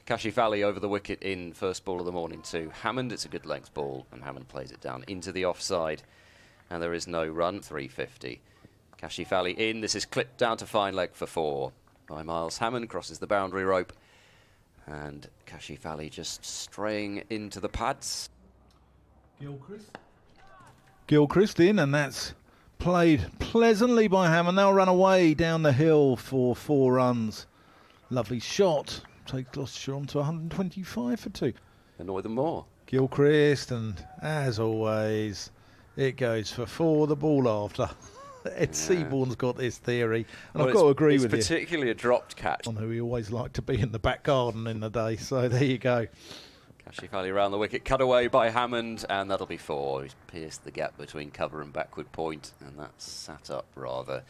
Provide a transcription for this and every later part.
Cashi Valley over the wicket in first ball of the morning to Hammond. It's a good length ball, and Hammond plays it down into the offside. And there is no run, 350. Cashi Valley in. This is clipped down to fine leg for 4 by Miles Hammond. Crosses the boundary rope. And Cashi Valley just straying into the pads. Gilchrist in, and that's played pleasantly by Hammond. They'll run away down the hill for 4 runs. Lovely shot. Takes Gloucestershire on to 125 for 2. Annoy them more. Gilchrist, and as always, it goes for 4, the ball after. Ed Seaborn's got this theory, and I've got to agree with you. It's particularly a dropped catch. On who he always liked to be in the back garden in the day, so there you go. Cashi Valley round the wicket, cut away by Hammond, and that'll be 4. He's pierced the gap between cover and backward point, and that's sat up rather.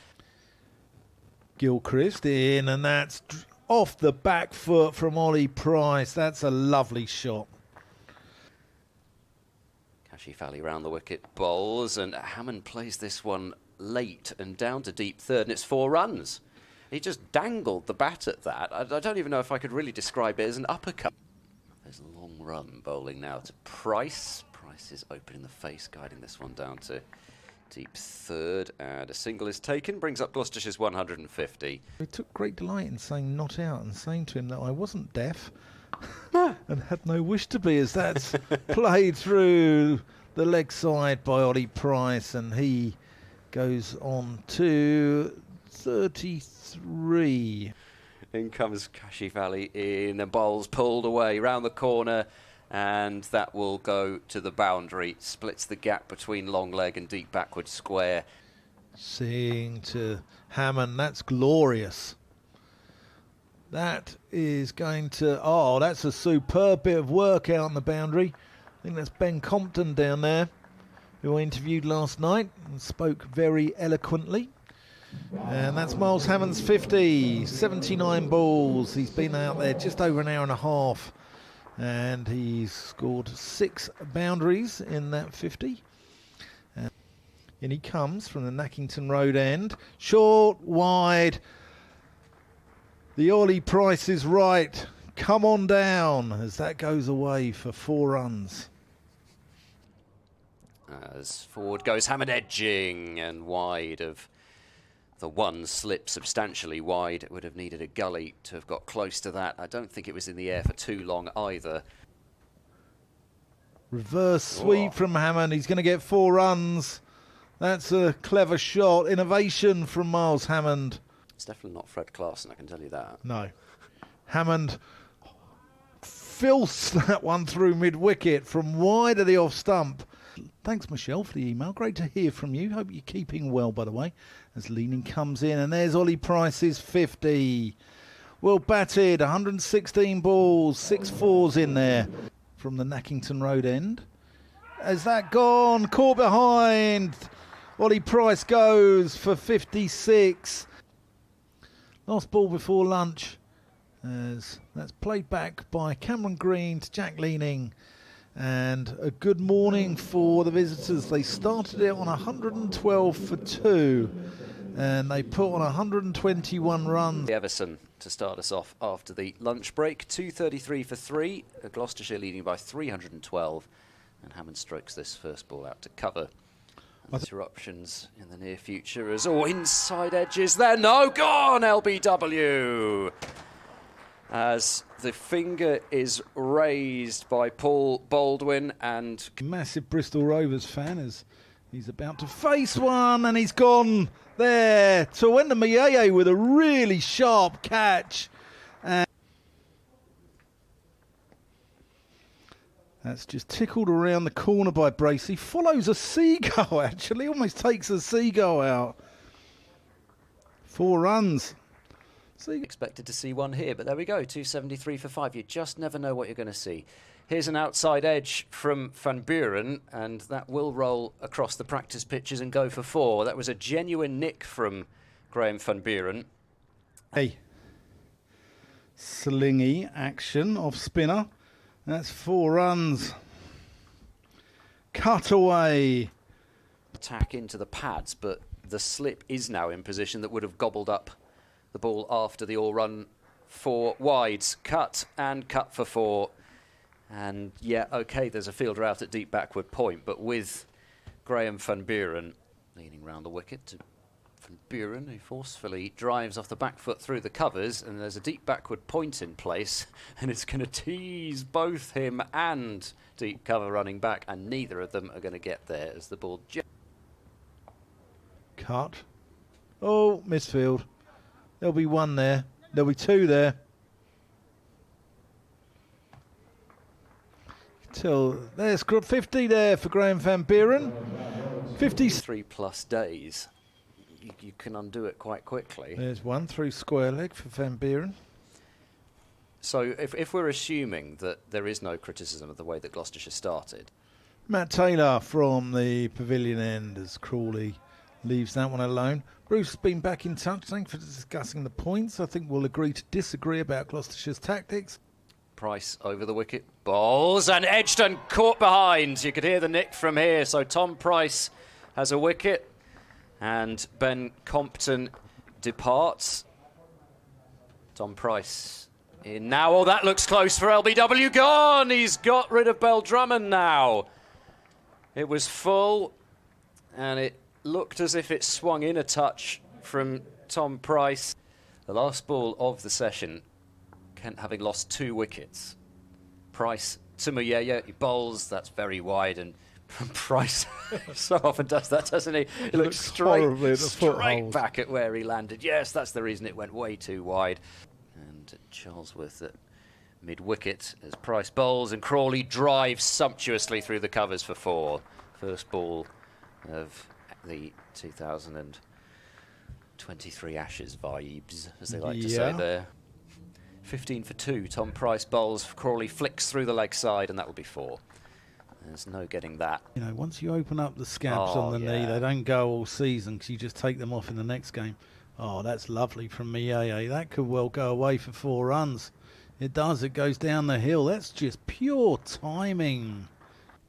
Gilchrist in, and that's off the back foot from Ollie Price. That's a lovely shot. Cashi Valley round the wicket, bowls, and Hammond plays this one late and down to deep third, and it's 4 runs. He just dangled the bat at that. I don't even know if I could really describe it as an uppercut. There's a long run bowling now to Price. Price is opening the face, guiding this one down to deep third, and a single is taken, brings up Gloucestershire's 150. I took great delight in saying not out and saying to him that I wasn't deaf and had no wish to be, as that's played through the leg side by Ollie Price, and he goes on to 33. In comes Cashi Valley in, and bowls pulled away round the corner, and that will go to the boundary. Splits the gap between long leg and deep backward square. Seeing to Hammond, that's glorious. That is going to, that's a superb bit of work out on the boundary. I think that's Ben Compton down there, who I interviewed last night and spoke very eloquently. And that's Miles Hammond's 50, 79 balls. He's been out there just over an hour and a half, and he's scored 6 boundaries in that 50. In he comes from the Nackington Road end. Short, wide. The Ollie Price is right. Come on down, as that goes away for 4 runs. As forward goes Hammond, edging and wide of the one, slip substantially wide. It would have needed a gully to have got close to that. I don't think it was in the air for too long either. Reverse sweep from Hammond. He's going to get 4 runs. That's a clever shot. Innovation from Miles Hammond. It's definitely not Fred Clarkson, I can tell you that. No. Hammond fills that one through mid-wicket from wide of the off stump. Thanks, Michelle, for the email. Great to hear from you. Hope you're keeping well, by the way. As Leaning comes in, and there's Ollie Price's 50. Well batted, 116 balls, 6 4s in there from the Nackington Road end. Has that gone? Caught behind. Ollie Price goes for 56. Last ball before lunch, as that's played back by Cameron Green to Jack Leaning. And a good morning for the visitors. They started it on 112 for 2, and they put on 121 runs. Everson to start us off after the lunch break. 233 for 3. Gloucestershire leading by 312, and Hammond strokes this first ball out to cover. Interruptions in the near future as inside edges there. No, gone LBW. As the finger is raised by Paul Baldwin, and massive Bristol Rovers fan, as he's about to face one, and he's gone there to Wenda Mayeye with a really sharp catch. And that's just tickled around the corner by Bracey. Follows a seagull, actually. Almost takes a seagull out. 4 runs. Expected to see one here, but there we go. 273 for 5. You just never know what you're going to see. Here's an outside edge from Van Buren, and that will roll across the practice pitches and go for 4. That was a genuine nick from Graham Van Buren. Hey. Slingy action off spinner. That's 4 runs. Cut away. Attack into the pads, but the slip is now in position that would have gobbled up the ball after the all-run 4 wides. Cut and cut for 4. And yeah, OK, there's a fielder out at deep backward point, but with Graham van Buren leaning round the wicket to Van Buren, who forcefully drives off the back foot through the covers, and there's a deep backward point in place, and it's going to tease both him and deep cover running back, and neither of them are going to get there as the ball... Cut. Oh, misfield. There'll be 1 there. There'll be 2 there. Till there's 50 there for Graham van Buren. 53+ days. You can undo it quite quickly. There's 1 through square leg for Van Buren. So if we're assuming that there is no criticism of the way that Gloucestershire started. Matt Taylor from the pavilion end as Crawley leaves that one alone. Bruce has been back in touch. Thanks for discussing the points. I think we'll agree to disagree about Gloucestershire's tactics. Price over the wicket, bowls, and edged and caught behind. You could hear the nick from here. So Tom Price has a wicket, and Ben Compton departs. Tom Price in now. Oh, that looks close for LBW. Gone. He's got rid of Bell Drummond now. It was full, and it looked as if it swung in a touch from Tom Price. The last ball of the session, Kent having lost 2 wickets. Price to Muyaya, he bowls, that's very wide, and Price so often does that, doesn't he? He looks straight back at where he landed. Yes, that's the reason it went way too wide. And Charlesworth at mid-wicket as Price bowls, and Crawley drives sumptuously through the covers for 4. First ball of the 2023 Ashes vibes, as they like to say there. 15 for 2, Tom Price bowls, Crawley flicks through the leg side, and that will be 4. There's no getting that. You know, once you open up the scabs on the knee, they don't go all season because you just take them off in the next game. Oh, that's lovely from Miyeye. That could well go away for 4 runs. It does, it goes down the hill. That's just pure timing.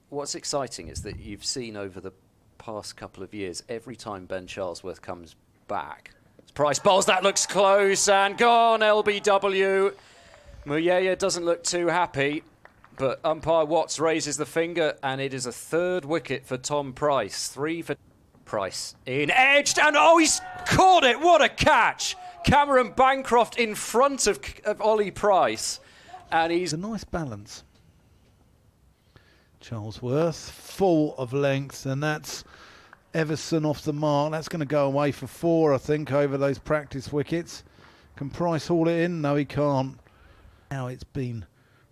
What's exciting is that you've seen over the past couple of years, every time Ben Charlesworth comes back, Price bowls, that looks close, and gone, LBW. Muyaya doesn't look too happy, but umpire Watts raises the finger, and it is a 3rd wicket for Tom Price. 3 for Price. In, edged, and oh, he's caught it. What a catch. Cameron Bancroft in front of Ollie Price, and he's... a nice balance. Charlesworth, full of length, and that's Everson off the mark. That's going to go away for 4, I think, over those practice wickets. Can Price haul it in? No, he can't. Now it's been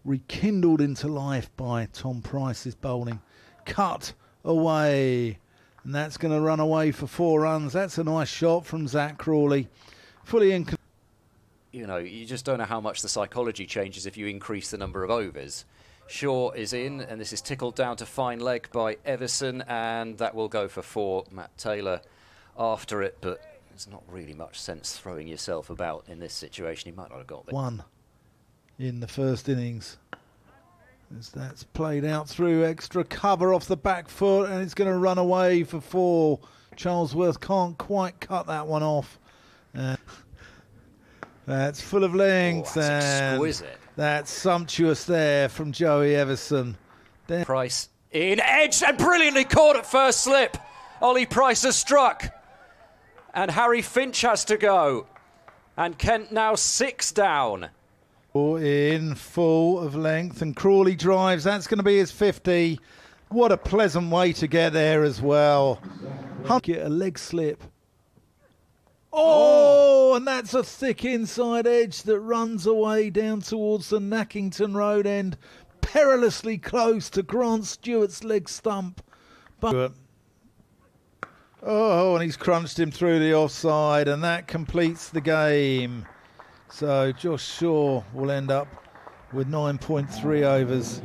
rekindled into life by Tom Price's bowling. Cut away, and that's going to run away for 4 runs. That's a nice shot from Zach Crawley. Fully in. You know, you just don't know how much the psychology changes if you increase the number of overs. Shaw is in, and this is tickled down to fine leg by Everson, and that will go for 4. Matt Taylor after it, but there's not really much sense throwing yourself about in this situation. He might not have got there. 1 in the first innings. As that's played out through extra cover off the back foot, and it's going to run away for 4. Charlesworth can't quite cut that one off. That's full of length. Oh, that's exquisite. That's sumptuous there from Joey Everson. Price in, edge, and brilliantly caught at first slip. Ollie Price has struck, and Harry Finch has to go. And Kent now 6 down. In, full of length, and Crawley drives. That's going to be his 50. What a pleasant way to get there as well. Get a leg slip. Oh, and that's a thick inside edge that runs away down towards the Nackington Road end, perilously close to Grant Stewart's leg stump. But oh, and he's crunched him through the offside, and that completes the game. So Josh Shaw will end up with 9.3 overs.